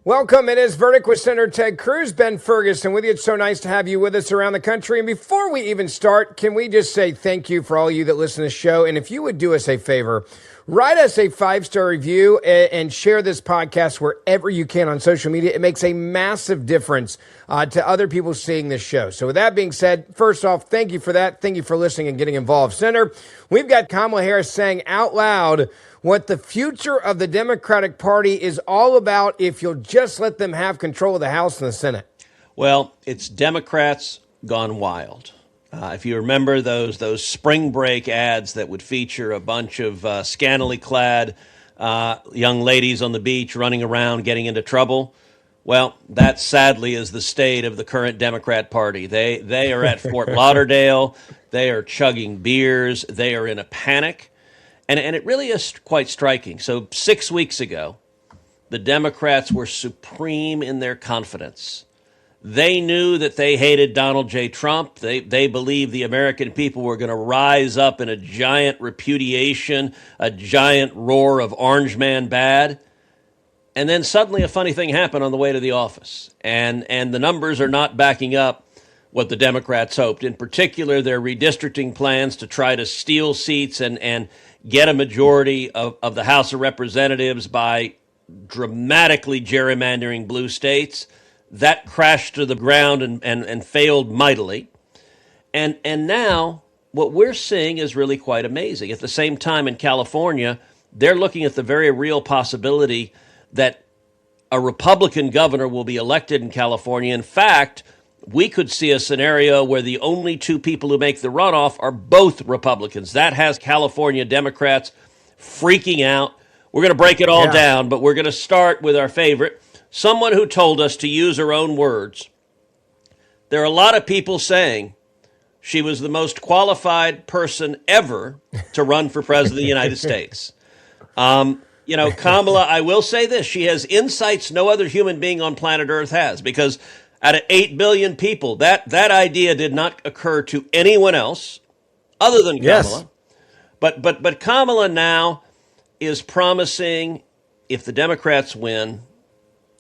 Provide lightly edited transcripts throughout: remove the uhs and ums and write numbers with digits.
Welcome. It is Verdict with Senator Ted Cruz, Ben Ferguson with you. It's so nice to have you with us around the country. And before we even start, can we just say thank you for all you that listen to the show? And if you would do us a favor, write us a 5-star review and share this podcast wherever you can on social media. It makes a massive difference to other people seeing this show. So with that being said, first off, thank you for that. Thank you for listening and getting involved. Senator, we've got Kamala Harris saying out loud what the future of the Democratic Party is all about if you'll just let them have control of the House and the Senate. Well, it's Democrats gone wild. If you remember those spring break ads that would feature a bunch of scantily clad young ladies on the beach running around getting into trouble, well, that sadly is the state of the current Democrat Party. They are at Fort Lauderdale. They are chugging beers. They are in a panic. And it really is quite striking. So 6 weeks ago, the Democrats were supreme in their confidence. They knew that they hated Donald J. Trump. They believed the American people were going to rise up in a giant repudiation, a giant roar of Orange Man bad. And then suddenly a funny thing happened on the way to the office. And the numbers are not backing up what the Democrats hoped. In particular, their redistricting plans to try to steal seats and get a majority of the House of Representatives by dramatically gerrymandering blue states. That crashed to the ground and failed mightily. And now what we're seeing is really quite amazing. At the same time in California, they're looking at the very real possibility that a Republican governor will be elected in California. In fact, we could see a scenario where the only two people who make the runoff are both Republicans. That has California Democrats freaking out. We're going to break it all down, but we're going to start with our favorite, someone who told us, to use her own words, there are a lot of people saying she was the most qualified person ever to run for president of the United States. Kamala, I will say this, she has insights no other human being on planet Earth has, because out of 8 billion people, that idea did not occur to anyone else other than Kamala. Yes. But Kamala now is promising, if the Democrats win,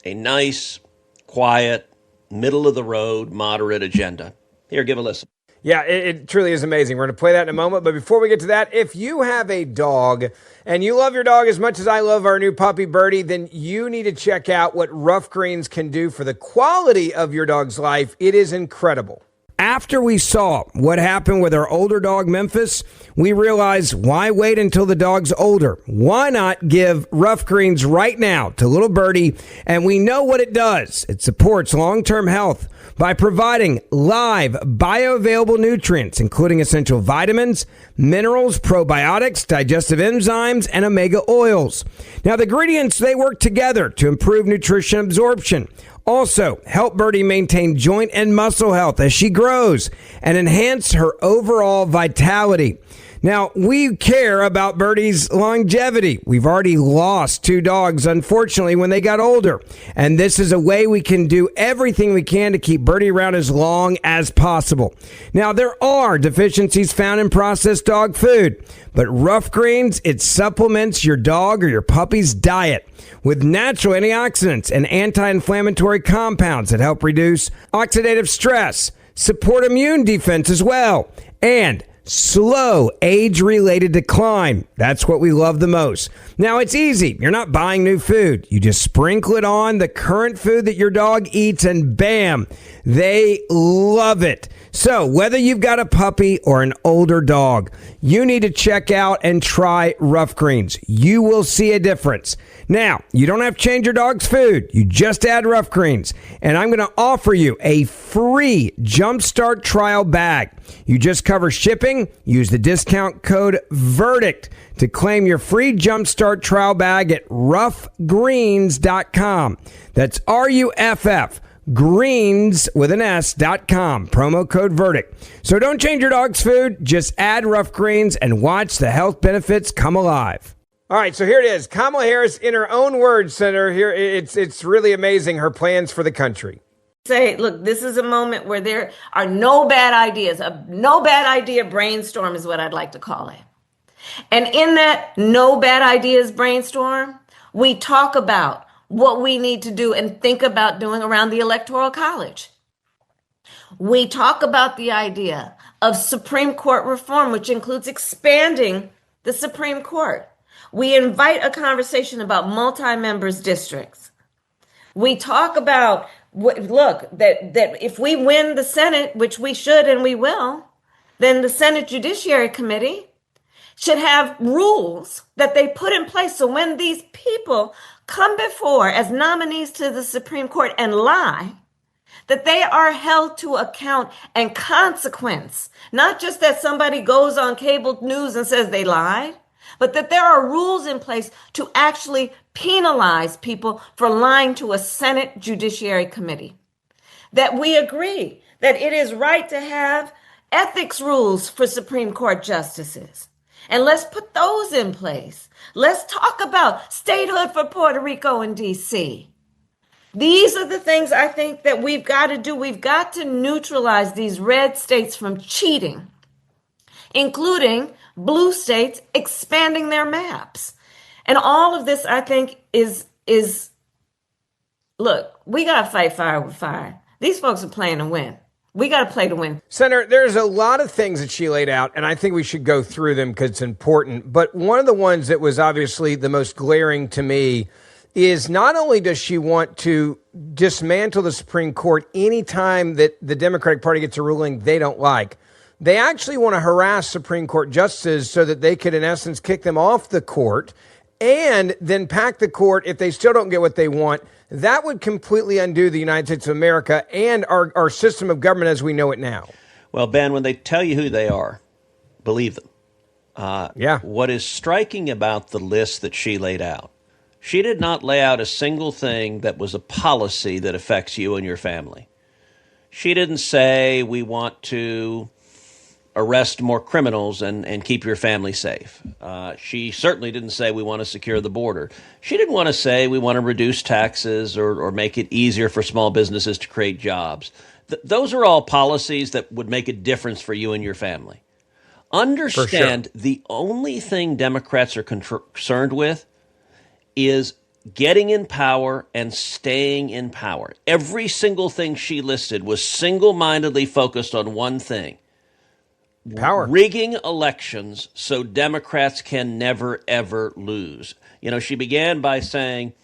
a nice, quiet, middle-of-the-road, moderate agenda. Here, give a listen. Yeah, it truly is amazing. We're going to play that in a moment. But before we get to that, if you have a dog and you love your dog as much as I love our new puppy Birdie, then you need to check out what Rough Greens can do for the quality of your dog's life. It is incredible. After we saw what happened with our older dog, Memphis, we realized, why wait until the dog's older? Why not give Rough Greens right now to little Birdie? And we know what it does. It supports long-term health by providing live bioavailable nutrients, including essential vitamins, minerals, probiotics, digestive enzymes, and omega oils. Now, the ingredients, they work together to improve nutrition absorption. Also, help Birdie maintain joint and muscle health as she grows and enhance her overall vitality. Now, we care about Birdie's longevity. We've already lost 2 dogs, unfortunately, when they got older. And this is a way we can do everything we can to keep Birdie around as long as possible. Now, there are deficiencies found in processed dog food, but Rough Greens, it supplements your dog or your puppy's diet with natural antioxidants and anti-inflammatory compounds that help reduce oxidative stress, support immune defense as well, and slow age-related decline. That's what we love the most. Now, it's easy. You're not buying new food. You just sprinkle it on the current food that your dog eats, and bam, they love it. So whether you've got a puppy or an older dog, you need to check out and try Rough Greens. You will see a difference. Now, you don't have to change your dog's food. You just add Rough Greens. And I'm going to offer you a free Jumpstart trial bag. You just cover shipping. Use the discount code VERDICT to claim your free Jumpstart trial bag at roughgreens.com. That's RUFF. Greens with an S.com. Promo code VERDICT. So don't change your dog's food. Just add Rough Greens and watch the health benefits come alive. All right, so here it is. Kamala Harris, in her own words, Senator, here it's really amazing, her plans for the country. Say, look, this is a moment where there are no bad ideas. A no bad idea brainstorm is what I'd like to call it. And in that no bad ideas brainstorm, we talk about what we need to do and think about doing around the Electoral College. We talk about the idea of Supreme Court reform, which includes expanding the Supreme Court. We invite a conversation about multi-members districts. We talk about, that if we win the Senate, which we should and we will, then the Senate Judiciary Committee should have rules that they put in place so when these people come before as nominees to the Supreme Court and lie, that they are held to account and consequence. Not just that somebody goes on cable news and says they lied, but that there are rules in place to actually penalize people for lying to a Senate Judiciary Committee. That we agree that it is right to have ethics rules for Supreme Court justices. And let's put those in place. Let's talk about statehood for Puerto Rico and D.C. These are the things I think that we've got to do. We've got to neutralize these red states from cheating, including blue states expanding their maps. And all of this, I think, is look, we got to fight fire with fire. These folks are playing to win. We got to play to win. Senator, there's a lot of things that she laid out, and I think we should go through them because it's important. But one of the ones that was obviously the most glaring to me is not only does she want to dismantle the Supreme Court anytime that the Democratic Party gets a ruling they don't like, they actually want to harass Supreme Court justices so that they could, in essence, kick them off the court and then pack the court if they still don't get what they want. That would completely undo the United States of America and our system of government as we know it now. Well, Ben, when they tell you who they are, believe them. Yeah. What is striking about the list that she laid out, she did not lay out a single thing that was a policy that affects you and your family. She didn't say we want to arrest more criminals and keep your family safe. She certainly didn't say we want to secure the border. She didn't want to say we want to reduce taxes or make it easier for small businesses to create jobs. Those are all policies that would make a difference for you and your family. Understand, the only thing Democrats are concerned with is getting in power and staying in power. Every single thing she listed was single-mindedly focused on one thing: power. Rigging elections so Democrats can never, ever lose. You know, she began by saying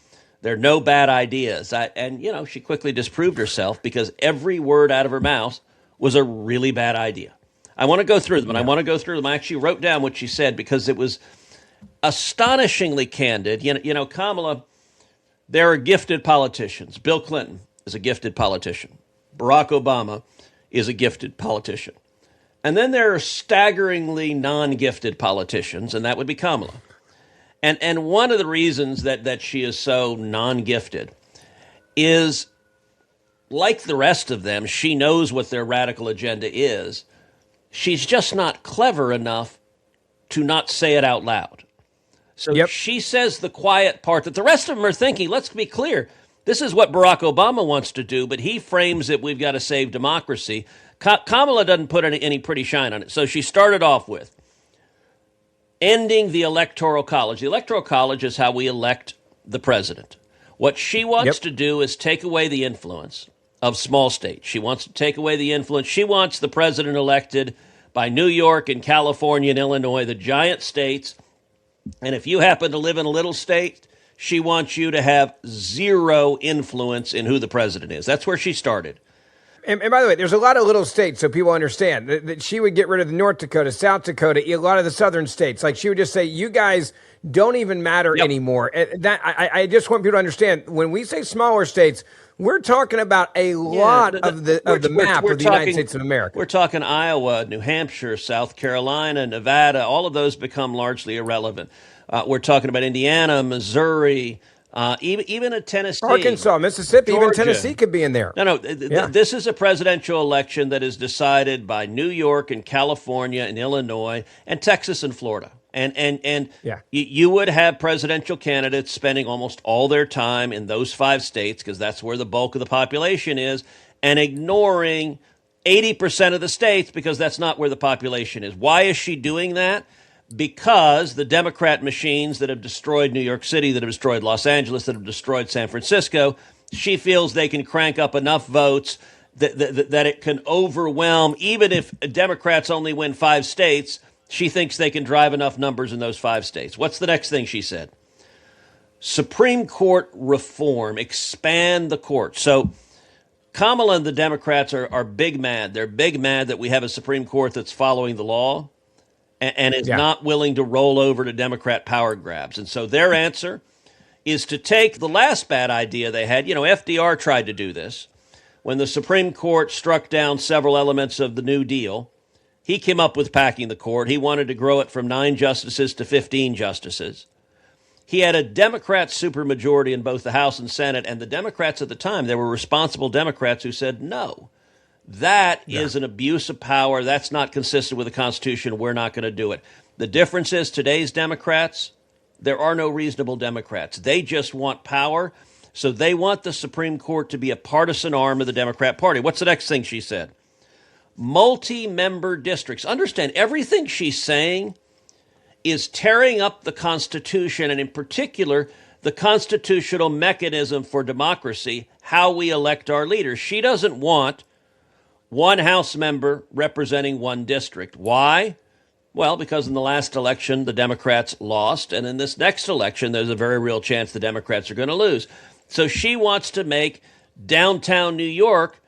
there are no bad ideas. And she quickly disproved herself because every word out of her mouth was a really bad idea. I want to go through them, and I want to go through them. I actually wrote down what she said because it was astonishingly candid. Kamala, there are gifted politicians. Bill Clinton is a gifted politician. Barack Obama is a gifted politician. And then there are staggeringly non-gifted politicians, and that would be Kamala. And one of the reasons that she is so non-gifted is, like the rest of them, she knows what their radical agenda is. She's just not clever enough to not say it out loud. So she says the quiet part that the rest of them are thinking. Let's be clear. This is what Barack Obama wants to do, but he frames it, we've got to save democracy. Kamala doesn't put any pretty shine on it. So she started off with ending the Electoral College. The Electoral College is how we elect the president. What she wants to do is take away the influence of small states. She wants to take away the influence. She wants the president elected by New York and California and Illinois, the giant states. And if you happen to live in a little state, she wants you to have zero influence in who the president is. That's where she started. And by the way, there's a lot of little states, so people understand that she would get rid of the North Dakota, South Dakota, a lot of the southern states. Like, she would just say, you guys don't even matter anymore. I just want people to understand, when we say smaller states, we're talking about a lot of the map of the United States of America. We're talking Iowa, New Hampshire, South Carolina, Nevada. All of those become largely irrelevant. We're talking about Indiana, Missouri, even a Tennessee. Arkansas, Mississippi, Georgia. even Tennessee could be in there. No, this is a presidential election that is decided by New York and California and Illinois and Texas and Florida. And you would have presidential candidates spending almost all their time in those 5 states because that's where the bulk of the population is, and ignoring 80% of the states because that's not where the population is. Why is she doing that? because the Democrat machines that have destroyed New York City, that have destroyed Los Angeles, that have destroyed San Francisco, she feels they can crank up enough votes that it can overwhelm, even if Democrats only win 5 states, she thinks they can drive enough numbers in those 5 states. What's the next thing she said? Supreme Court reform, expand the court. So Kamala and the Democrats are big mad. They're big mad that we have a Supreme Court that's following the law and is not willing to roll over to Democrat power grabs. And so their answer is to take the last bad idea they had. You know, FDR tried to do this. When the Supreme Court struck down several elements of the New Deal, he came up with packing the court. He wanted to grow it from 9 justices to 15 justices. He had a Democrat supermajority in both the House and Senate, and the Democrats at the time, there were responsible Democrats who said, no, that is an abuse of power. That's not consistent with the Constitution. We're not going to do it. The difference is today's Democrats, there are no reasonable Democrats. They just want power. So they want the Supreme Court to be a partisan arm of the Democrat Party. What's the next thing she said? Multi-member districts. Understand, everything she's saying is tearing up the Constitution, and in particular, the constitutional mechanism for democracy, how we elect our leaders. She doesn't want one House member representing one district. Why? Well, because in the last election, the Democrats lost, and in this next election, there's a very real chance the Democrats are going to lose. So she wants to make downtown New York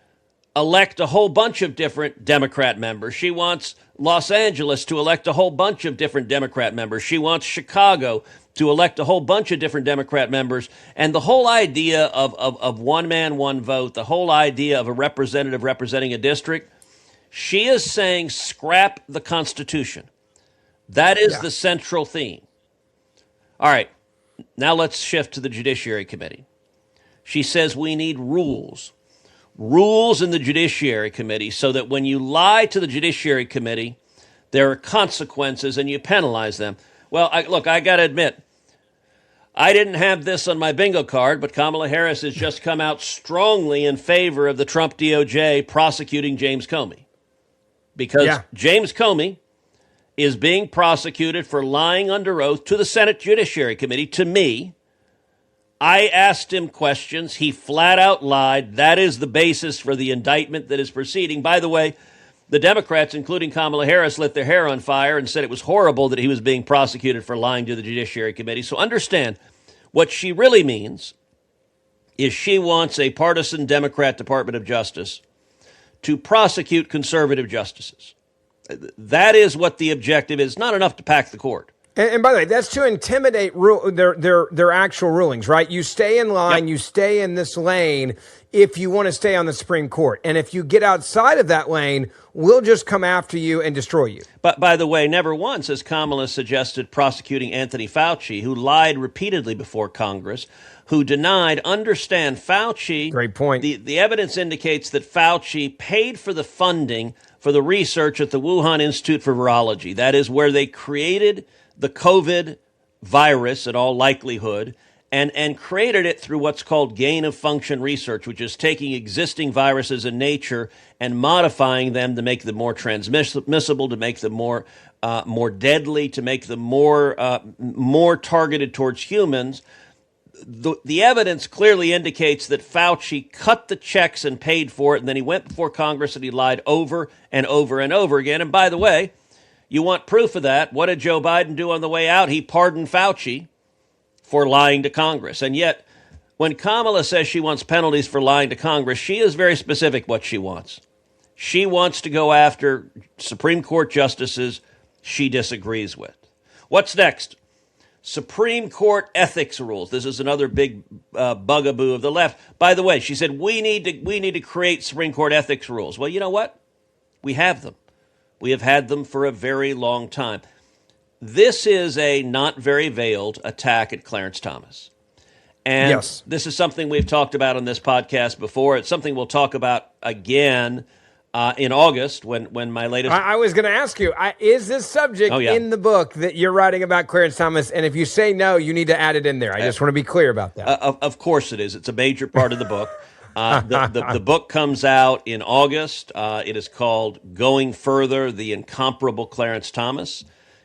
elect a whole bunch of different Democrat members. She wants Los Angeles to elect a whole bunch of different Democrat members. She wants Chicago to elect a whole bunch of different Democrat members. And the whole idea of one man, one vote, the whole idea of a representative representing a district, she is saying scrap the Constitution. That is the central theme. All right, now let's shift to the Judiciary Committee. She says we need rules in the Judiciary Committee so that when you lie to the Judiciary Committee, there are consequences and you penalize them. Well, I got to admit, I didn't have this on my bingo card, but Kamala Harris has just come out strongly in favor of the Trump DOJ prosecuting James Comey. Because James Comey is being prosecuted for lying under oath to the Senate Judiciary Committee, to me. I asked him questions. He flat out lied. That is the basis for the indictment that is proceeding. By the way, the Democrats, including Kamala Harris, lit their hair on fire and said it was horrible that he was being prosecuted for lying to the Judiciary Committee. So understand, what she really means is she wants a partisan Democrat Department of Justice to prosecute conservative justices. That is what the objective is. Not enough to pack the court. And by the way, that's to intimidate their actual rulings, right? You stay in line, you stay in this lane if you want to stay on the Supreme Court. And if you get outside of that lane, we'll just come after you and destroy you. But by the way, never once has Kamala suggested prosecuting Anthony Fauci, who lied repeatedly before Congress, who denied, understand, Fauci. Great point. The evidence indicates that Fauci paid for the funding for the research at the Wuhan Institute for Virology. That is where they created the COVID virus, in all likelihood, and created it through what's called gain-of-function research, which is taking existing viruses in nature and modifying them to make them more transmissible, to make them more deadly, to make them more targeted towards humans. The evidence clearly indicates that Fauci cut the checks and paid for it, and then he went before Congress and he lied over and over and over again. And by the way, you want proof of that? What did Joe Biden do on the way out? He pardoned Fauci for lying to Congress. And yet, when Kamala says she wants penalties for lying to Congress, she is very specific what she wants. She wants to go after Supreme Court justices she disagrees with. What's next? Supreme Court ethics rules. This is another big bugaboo of the left. By the way, she said, we need to create Supreme Court ethics rules. Well, you know what? We have them. We have had them for a very long time. This is a not very veiled attack at Clarence Thomas. And this is something we've talked about on this podcast before. It's something we'll talk about again in August when my latest... I was going to ask you, is this subject in the book that you're writing about Clarence Thomas? And if you say no, you need to add it in there. I just want to be clear about that. Of course it is. It's a major part of the book. The book comes out in August. It is called Going Further, The Incomparable Clarence Thomas.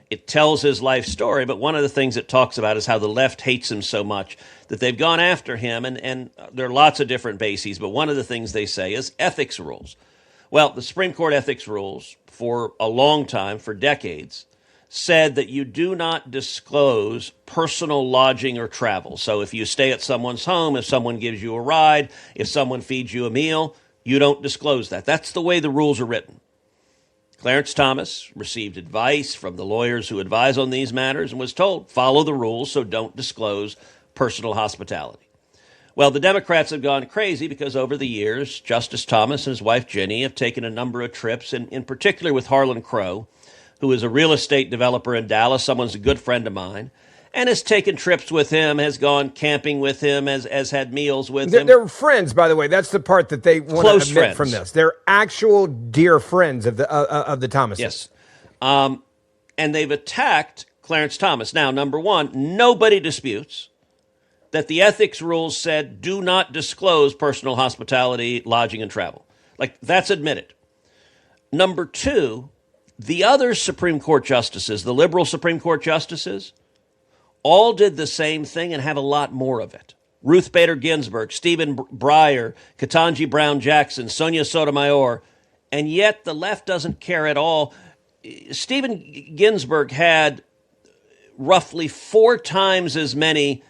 It tells his life story, but one of the things it talks about is how the left hates him so much that they've gone after him, and there are lots of different bases, but one of the things they say is ethics rules. Well, the Supreme Court ethics rules, for a long time, for decades, said that you do not disclose personal lodging or travel. So if you stay at someone's home, if someone gives you a ride, if someone feeds you a meal, you don't disclose that. That's the way the rules are written. Clarence Thomas received advice from the lawyers who advise on these matters and was told, follow the rules, so don't disclose personal hospitality. Well, the Democrats have gone crazy because over the years, Justice Thomas and his wife Ginny have taken a number of trips, in particular with Harlan Crow, who is a real estate developer in Dallas, someone's a good friend of mine, and has taken trips with him, has gone camping with him, has had meals with him. They're friends, by the way. That's the part that they want to omit from this. They're actual dear friends of the Thomases. Yes. And they've attacked Clarence Thomas. Now, number one, nobody disputes that the ethics rules said do not disclose personal hospitality, lodging, and travel. Like, that's admitted. Number two, the other Supreme Court justices, the liberal Supreme Court justices, all did the same thing and have a lot more of it. Ruth Bader Ginsburg, Stephen Breyer, Ketanji Brown Jackson, Sonia Sotomayor, and yet the left doesn't care at all. Stephen Ginsburg had roughly 4 times as many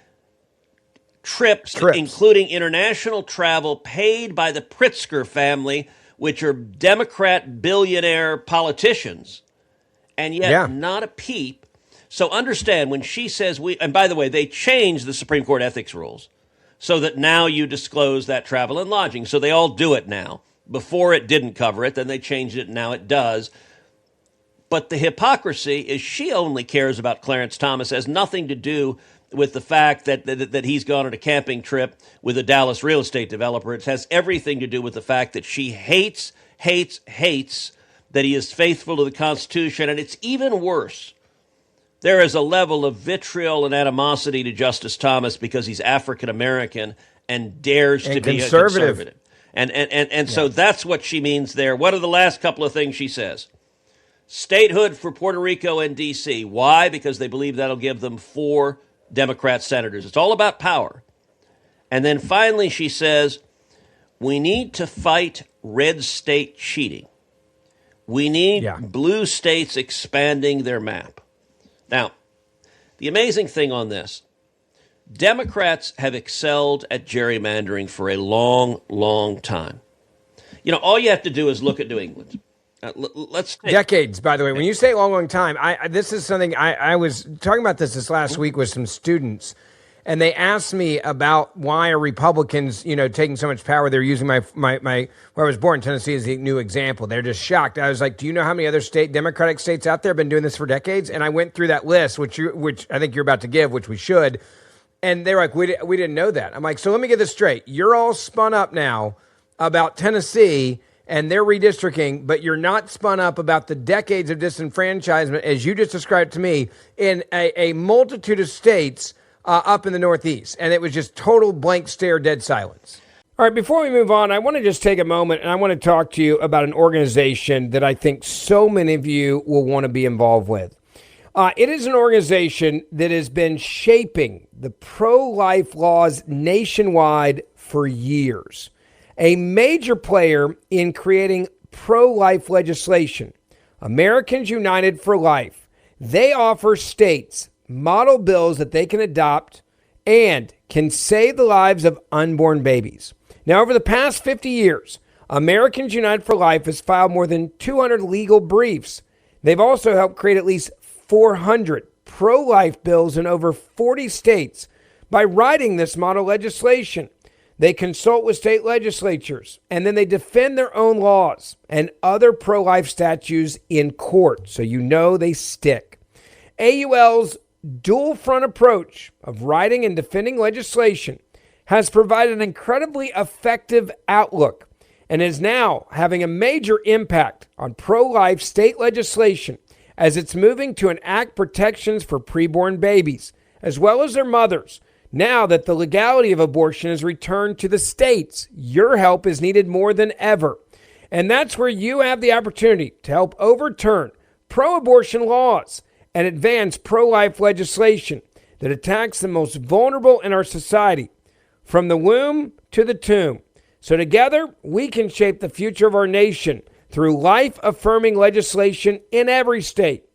trips, including international travel paid by the Pritzker family, which are Democrat billionaire politicians, and yet not a peep. So understand, when she says and by the way, they changed the Supreme Court ethics rules so that now you disclose that travel and lodging. So they all do it now. Before it didn't cover it, then they changed it, and now it does. But the hypocrisy is she only cares about Clarence Thomas, has nothing to do with the fact that he's gone on a camping trip with a Dallas real estate developer. It has everything to do with the fact that she hates that he is faithful to the Constitution. And it's even worse. There is a level of vitriol and animosity to Justice Thomas because he's African American and dares to be a conservative. And so that's what she means there. What are the last couple of things she says? Statehood for Puerto Rico and D.C. Why? Because they believe that'll give them 4 Democrat senators. It's all about power. And then finally she says, we need to fight red state cheating. We need blue states expanding their map. Now, the amazing thing on this, Democrats have excelled at gerrymandering for a long, long time. You know, all you have to do is look at New England. Let's take decades, by the way. When you say long, long time, this is something I was talking about this last week with some students, and they asked me about why are Republicans, taking so much power. They're using my where I was born, Tennessee, as the new example. They're just shocked. I was like, do you know how many other Democratic states out there have been doing this for decades? And I went through that list, which I think you're about to give, which we should. And they're like, we didn't know that. I'm like, so let me get this straight. You're all spun up now about Tennessee and their redistricting, but you're not spun up about the decades of disenfranchisement, as you just described to me, in a multitude of states up in the Northeast. And it was just total blank stare, dead silence. All right, before we move on, I want to just take a moment and I want to talk to you about an organization that I think so many of you will want to be involved with. It is an organization that has been shaping the pro-life laws nationwide for years. A major player in creating pro-life legislation, Americans United for Life. They offer states model bills that they can adopt and can save the lives of unborn babies. Now, over the past 50 years, Americans United for Life has filed more than 200 legal briefs. They've also helped create at least 400 pro-life bills in over 40 states by writing this model legislation. They consult with state legislatures, and then they defend their own laws and other pro-life statutes in court, so you know they stick. AUL's dual front approach of writing and defending legislation has provided an incredibly effective outlook and is now having a major impact on pro-life state legislation as it's moving to enact protections for preborn babies, as well as their mothers. Now that the legality of abortion has returned to the states, your help is needed more than ever. And that's where you have the opportunity to help overturn pro-abortion laws and advance pro-life legislation that attacks the most vulnerable in our society, from the womb to the tomb. So together, we can shape the future of our nation through life-affirming legislation in every state.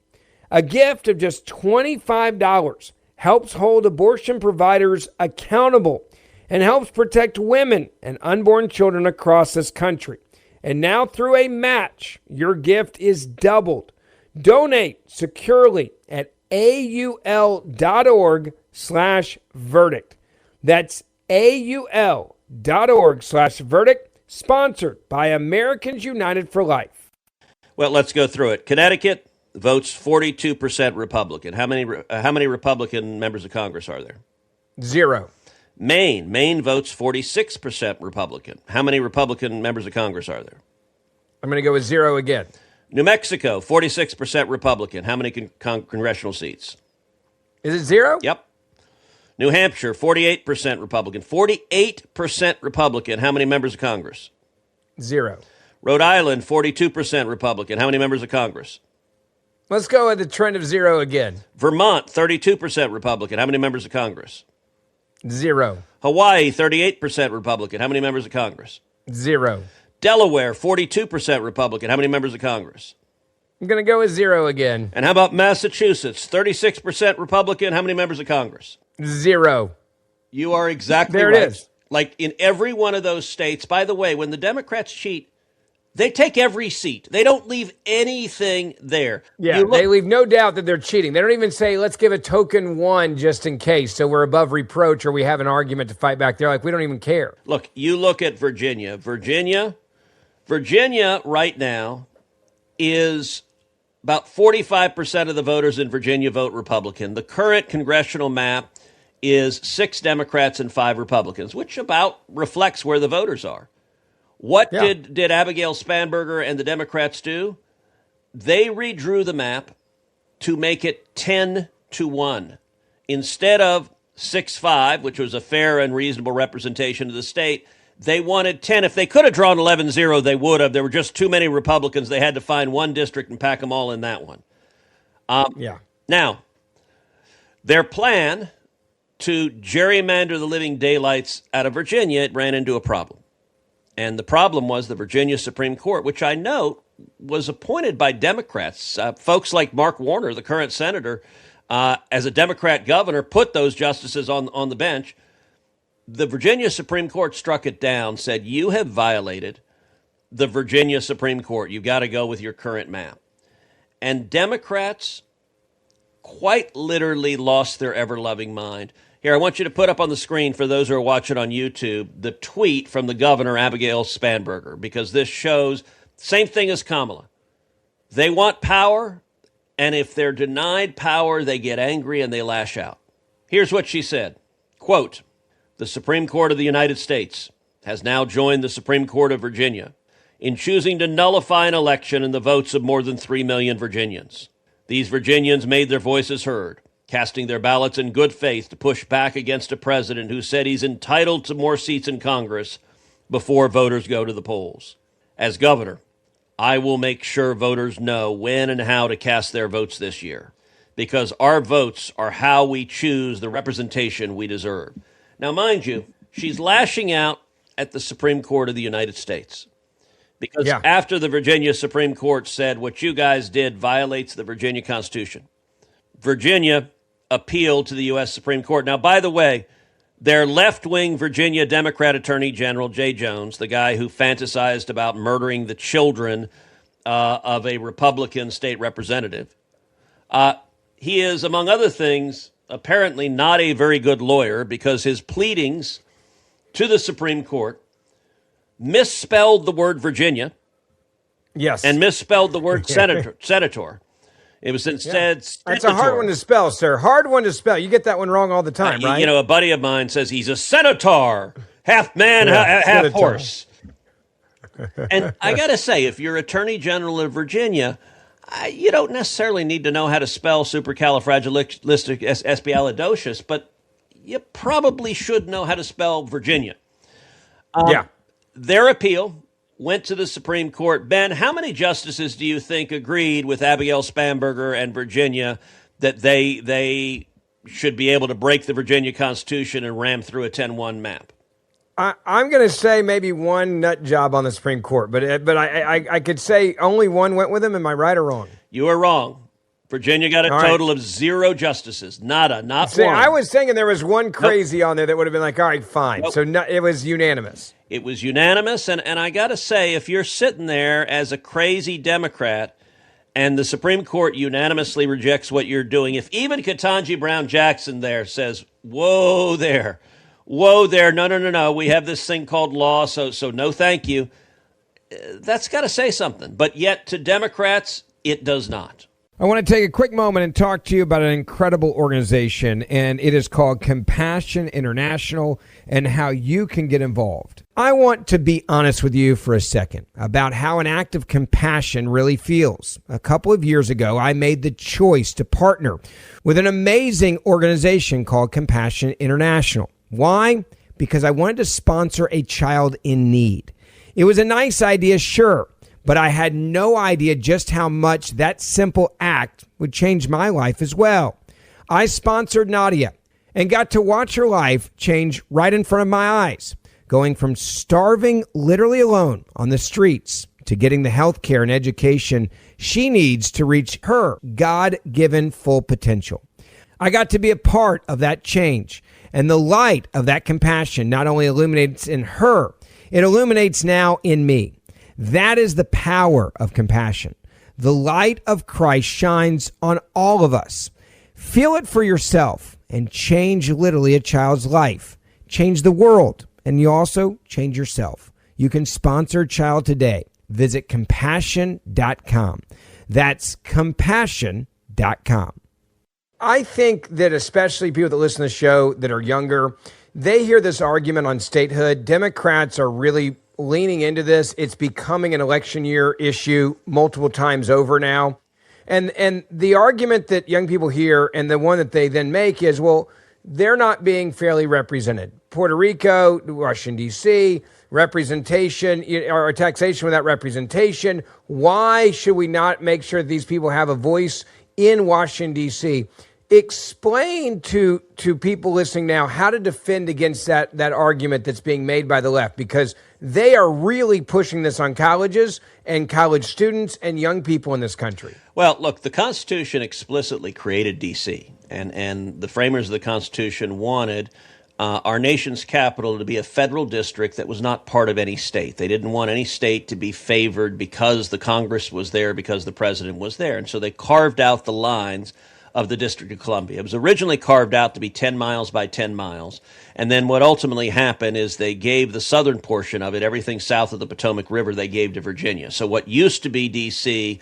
A gift of just $25 helps hold abortion providers accountable and helps protect women and unborn children across this country. And now through a match, your gift is doubled. Donate securely at aul.org/verdict. That's aul.org/verdict, sponsored by Americans United for Life. Well, let's go through it. Connecticut votes 42% Republican. How many Republican members of Congress are there? 0. Maine votes 46% Republican. How many Republican members of Congress are there? I'm going to go with 0 again. New Mexico, 46% Republican. How many congressional seats? Is it 0? Yep. New Hampshire, 48% Republican. 48% Republican. How many members of Congress? 0. Rhode Island, 42% Republican. How many members of Congress? Let's go with the trend of 0 again. Vermont, 32% Republican. How many members of Congress? 0. Hawaii, 38% Republican. How many members of Congress? 0. Delaware, 42% Republican. How many members of Congress? I'm going to go with 0 again. And how about Massachusetts, 36% Republican. How many members of Congress? 0. You are exactly there right. It is. Like in every one of those states, by the way, when the Democrats cheat, they take every seat. They don't leave anything there. Yeah, they leave no doubt that they're cheating. They don't even say, let's give a token 1 just in case, so we're above reproach or we have an argument to fight back. They're like, we don't even care. Look, you look at Virginia. Virginia right now is about 45% of the voters in Virginia vote Republican. The current congressional map is 6 Democrats and 5 Republicans, which about reflects where the voters are. What did Abigail Spanberger and the Democrats do? They redrew the map to make it 10-1. Instead of 6-5, which was a fair and reasonable representation of the state, they wanted 10. If they could have drawn 11-0, they would have. There were just too many Republicans. They had to find one district and pack them all in that one. Now, their plan to gerrymander the living daylights out of Virginia, it ran into a problem. And the problem was the Virginia Supreme Court, which I note was appointed by Democrats. Folks like Mark Warner, the current senator, as a Democrat governor, put those justices on the bench. The Virginia Supreme Court struck it down, said, you have violated the Virginia Supreme Court. You've got to go with your current map. And Democrats quite literally lost their ever-loving mind. Here, I want you to put up on the screen, for those who are watching on YouTube, the tweet from the governor, Abigail Spanberger, because this shows same thing as Kamala. They want power, and if they're denied power, they get angry and they lash out. Here's what she said, quote, the Supreme Court of the United States has now joined the Supreme Court of Virginia in choosing to nullify an election and the votes of more than 3 million Virginians. These Virginians made their voices heard, casting their ballots in good faith to push back against a president who said he's entitled to more seats in Congress before voters go to the polls. As governor, I will make sure voters know when and how to cast their votes this year, because our votes are how we choose the representation we deserve. Now, mind you, she's lashing out at the Supreme Court of the United States. Because after the Virginia Supreme Court said what you guys did violates the Virginia Constitution, Virginia appealed to the U.S. Supreme Court. Now, by the way, their left-wing Virginia Democrat Attorney General Jay Jones, the guy who fantasized about murdering the children of a Republican state representative, he is, among other things, apparently not a very good lawyer, because his pleadings to the Supreme Court misspelled the word Virginia. Yes. And misspelled the word senator. It was instead That's a hard one to spell, sir. Hard one to spell. You get that one wrong all the time, right? You know, a buddy of mine says he's a senator, half man, half horse. And I got to say, if you're Attorney General of Virginia, you don't necessarily need to know how to spell supercalifragilisticexpialidocious, but you probably should know how to spell Virginia. Their appeal went to the Supreme Court. Ben, how many justices do you think agreed with Abigail Spanberger and Virginia that they should be able to break the Virginia Constitution and ram through a 10-1 map? I'm going to say maybe one nut job on the Supreme Court, but I could say only one went with him. Am I right or wrong? You are wrong. Virginia got a total of 0 justices. Not one. I was thinking there was one crazy on there that would have been like, all right, fine. Nope. So it was unanimous. It was unanimous, and I got to say, if you're sitting there as a crazy Democrat and the Supreme Court unanimously rejects what you're doing, if even Ketanji Brown Jackson there says, whoa there, no, we have this thing called law, so no thank you, that's got to say something. But yet to Democrats, it does not. I want to take a quick moment and talk to you about an incredible organization, and it is called Compassion International, and how you can get involved. I want to be honest with you for a second about how an act of compassion really feels. A couple of years ago, I made the choice to partner with an amazing organization called Compassion International. Why? Because I wanted to sponsor a child in need. It was a nice idea, sure, but I had no idea just how much that simple act would change my life as well. I sponsored Nadia and got to watch her life change right in front of my eyes, going from starving literally alone on the streets to getting the health care and education she needs to reach her God-given full potential. I got to be a part of that change, and the light of that compassion not only illuminates in her, it illuminates now in me. That is the power of compassion. The light of Christ shines on all of us. Feel it for yourself and change literally a child's life. Change the world, and you also change yourself. You can sponsor a child today. Visit compassion.com. That's compassion.com. I think that especially people that listen to the show that are younger, they hear this argument on statehood. Democrats are really leaning into this. It's becoming an election year issue multiple times over now. And the argument that young people hear, and the one that they then make, is, well, they're not being fairly represented. Puerto Rico, Washington, D.C., representation, or taxation without representation. Why should we not make sure that these people have a voice in Washington, D.C.? Explain to people listening now how to defend against that argument that's being made by the left, because they are really pushing this on colleges and college students and young people in this country. Well, look, the Constitution explicitly created D.C., and the framers of the Constitution wanted our nation's capital to be a federal district that was not part of any state. They didn't want any state to be favored because the Congress was there, because the president was there. And so they carved out the lines of the District of Columbia. It was originally carved out to be 10 miles by 10 miles. And then what ultimately happened is they gave the southern portion of it, everything south of the Potomac River, they gave to Virginia. So what used to be D.C.,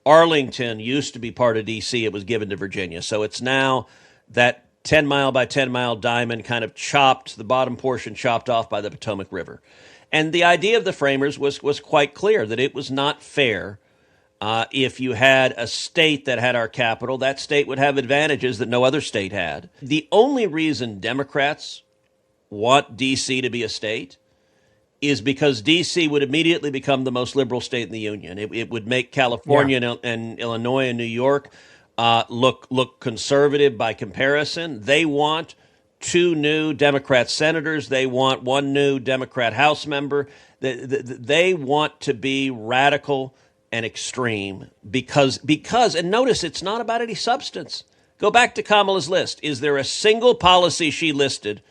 Arlington used to be part of D.C., it was given to Virginia. So it's now that 10 mile by 10 mile diamond kind of chopped, the bottom portion chopped off by the Potomac River. And the idea of the framers was quite clear that it was not fair. If you had a state that had our capital, that state would have advantages that no other state had. The only reason Democrats want D.C. to be a state is because D.C. would immediately become the most liberal state in the union. It would make California and Illinois and New York look conservative by comparison. They want 2 new Democrat senators. They want 1 new Democrat House member. They want to be radical and extreme because, and notice, it's not about any substance. Go back to Kamala's list. Is there a single policy she listed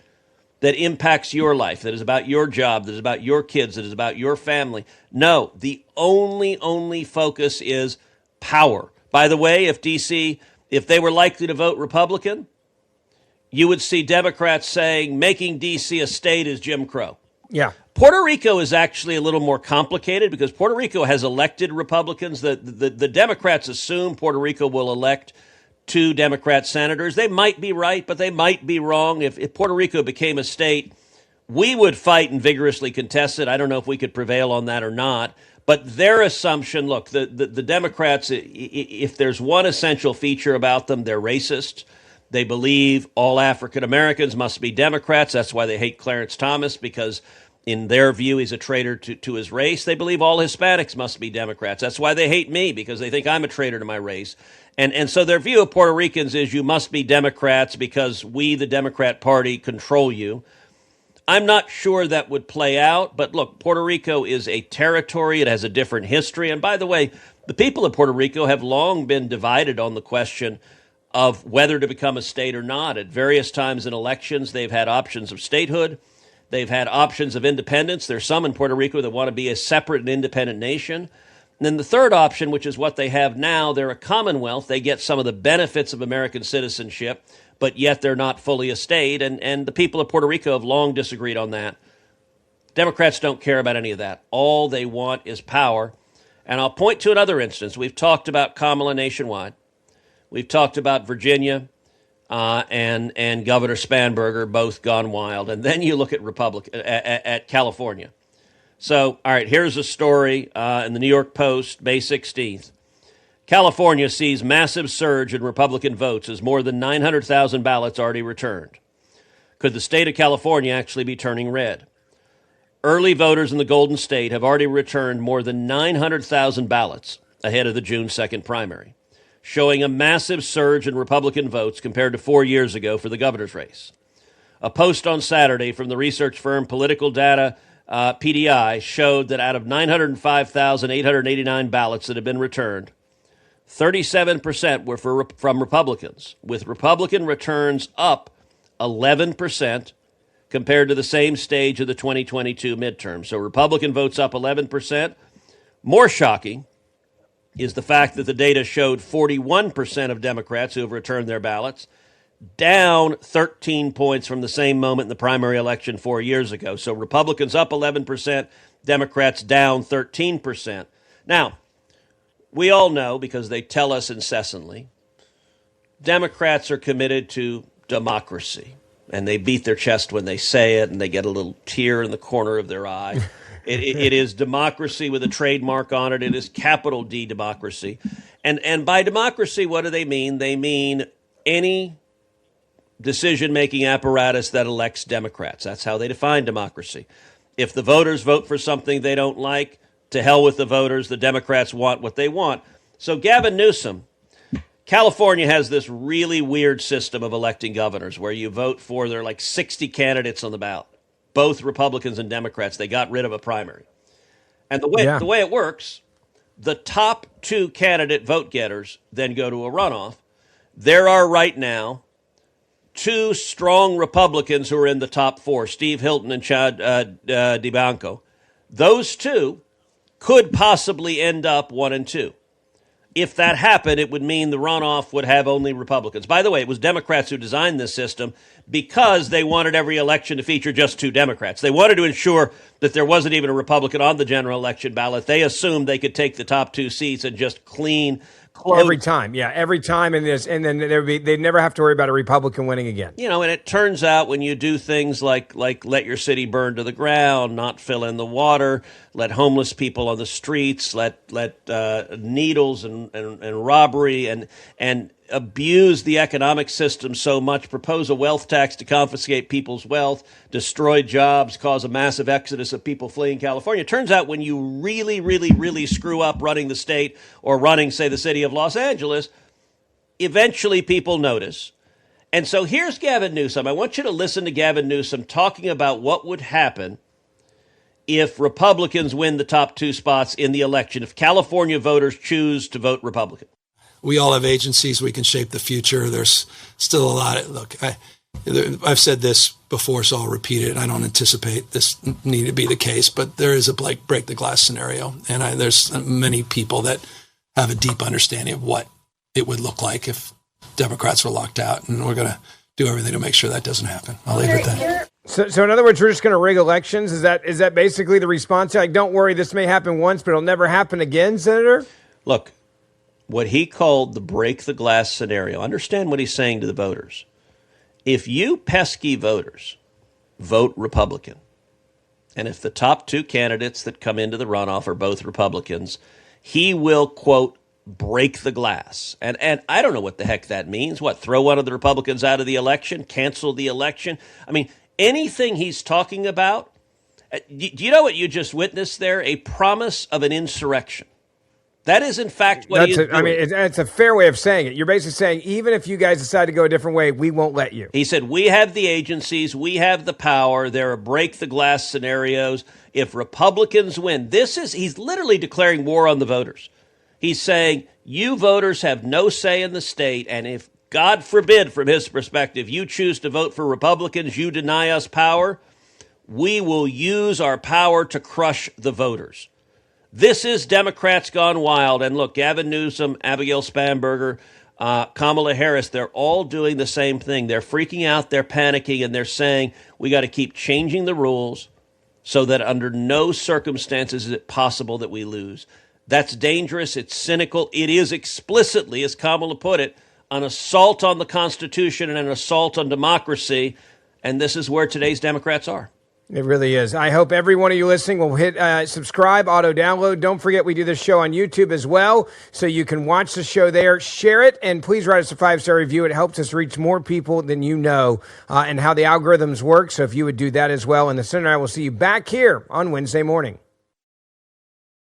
that impacts your life, that is about your job, that is about your kids, that is about your family? No, the only focus is power. By the way, if DC, if they were likely to vote Republican, you would see Democrats saying making DC a state is Jim Crow. Yeah. Puerto Rico is actually a little more complicated because Puerto Rico has elected Republicans. The Democrats assume Puerto Rico will elect 2 Democrat senators. They might be right, but they might be wrong. If Puerto Rico became a state, we would fight and vigorously contest it. I don't know if we could prevail on that or not. But their assumption, look, the Democrats, if there's one essential feature about them, they're racist. They believe all African Americans must be Democrats. That's why they hate Clarence Thomas, because In their view, he's a traitor to his race. They believe all Hispanics must be Democrats. That's why they hate me, because they think I'm a traitor to my race. And so their view of Puerto Ricans is you must be Democrats because we, the Democrat Party, control you. I'm not sure that would play out, but look, Puerto Rico is a territory. It has a different history. And by the way, the people of Puerto Rico have long been divided on the question of whether to become a state or not. At various times in elections, they've had options of statehood. They've had options of independence. There's some in Puerto Rico that want to be a separate and independent nation. And then the third option, which is what they have now, they're a commonwealth. They get some of the benefits of American citizenship, but yet they're not fully a state. And the people of Puerto Rico have long disagreed on that. Democrats don't care about any of that. All they want is power. And I'll point to another instance. We've talked about Kamala nationwide. We've talked about Virginia. And Governor Spanberger, both gone wild. And then you look at California. So, all right, here's a story in the New York Post, May 16th. California sees massive surge in Republican votes as more than 900,000 ballots already returned. Could the state of California actually be turning red? Early voters in the Golden State have already returned more than 900,000 ballots ahead of the June 2nd primary, showing a massive surge in Republican votes compared to 4 years ago for the governor's race. A post on Saturday from the research firm Political Data PDI showed that out of 905,889 ballots that have been returned, 37% were from Republicans, with Republican returns up 11% compared to the same stage of the 2022 midterm. So Republican votes up 11%. More shocking is the fact that the data showed 41% of Democrats who have returned their ballots, down 13 points from the same moment in the primary election 4 years ago. So Republicans up 11%, Democrats down 13%. Now, we all know, because they tell us incessantly, Democrats are committed to democracy, and they beat their chest when they say it, and they get a little tear in the corner of their eye. It is democracy with a trademark on it. It is capital D democracy. And by democracy, what do they mean? They mean any decision-making apparatus that elects Democrats. That's how they define democracy. If the voters vote for something they don't like, to hell with the voters. The Democrats want what they want. So Gavin Newsom, California has this really weird system of electing governors where you vote for, there are like 60 candidates on the ballot, both Republicans and Democrats. They got rid of a primary. And the way it works, the top two candidate vote getters then go to a runoff. There are right now two strong Republicans who are in the top four, Steve Hilton and Chad DiBianco. Those two could possibly end up 1 and 2. If that happened, it would mean the runoff would have only Republicans. By the way, it was Democrats who designed this system because they wanted every election to feature just two Democrats. They wanted to ensure that there wasn't even a Republican on the general election ballot. They assumed they could take the top two seats and just close. Every time, and then they'd never have to worry about a Republican winning again. You know, and it turns out when you do things like let your city burn to the ground, not fill in the water, let homeless people on the streets, let needles and robbery and abuse the economic system so much, propose a wealth tax to confiscate people's wealth, destroy jobs, cause a massive exodus of people fleeing California. It turns out when you really, really, really screw up running the state or running, say, the city of Los Angeles, eventually people notice. And so here's Gavin Newsom. I want you to listen to Gavin Newsom talking about what would happen if Republicans win the top two spots in the election, if California voters choose to vote Republican. We all have agencies. We can shape the future. There's still a lot. Look, I've said this before, so I'll repeat it. I don't anticipate this need to be the case, but there is a break the glass scenario. And there's many people that have a deep understanding of what it would look like if Democrats were locked out. And we're going to do everything to make sure that doesn't happen. I'll leave it at that. So in other words, we're just going to rig elections? Is that basically the response? Like, don't worry, this may happen once, but it'll never happen again, Senator? Look, what he called the break the glass scenario, understand what he's saying to the voters. If you pesky voters vote Republican, and if the top two candidates that come into the runoff are both Republicans, he will, quote, break the glass. And I don't know what the heck that means. What, throw one of the Republicans out of the election, cancel the election? I mean, anything he's talking about, Do you know what you just witnessed there? A promise of an insurrection. That is, in fact, what he is doing. I mean, it's a fair way of saying it. You're basically saying, even if you guys decide to go a different way, we won't let you. He said, we have the agencies, we have the power. There are break-the-glass scenarios. If Republicans win, he's literally declaring war on the voters. He's saying, you voters have no say in the state, and if, God forbid, from his perspective, you choose to vote for Republicans, you deny us power, we will use our power to crush the voters. This is Democrats gone wild. And look, Gavin Newsom, Abigail Spanberger, Kamala Harris, they're all doing the same thing. They're freaking out, they're panicking, and they're saying we got to keep changing the rules so that under no circumstances is it possible that we lose. That's dangerous. It's cynical. It is explicitly, as Kamala put it, an assault on the Constitution and an assault on democracy. And this is where today's Democrats are. It really is. I hope every one of you listening will hit subscribe, auto-download. Don't forget we do this show on YouTube as well, so you can watch the show there. Share it, and please write us a 5-star review. It helps us reach more people than you know and how the algorithms work, so if you would do that as well. And the Senator and I will see you back here on Wednesday morning.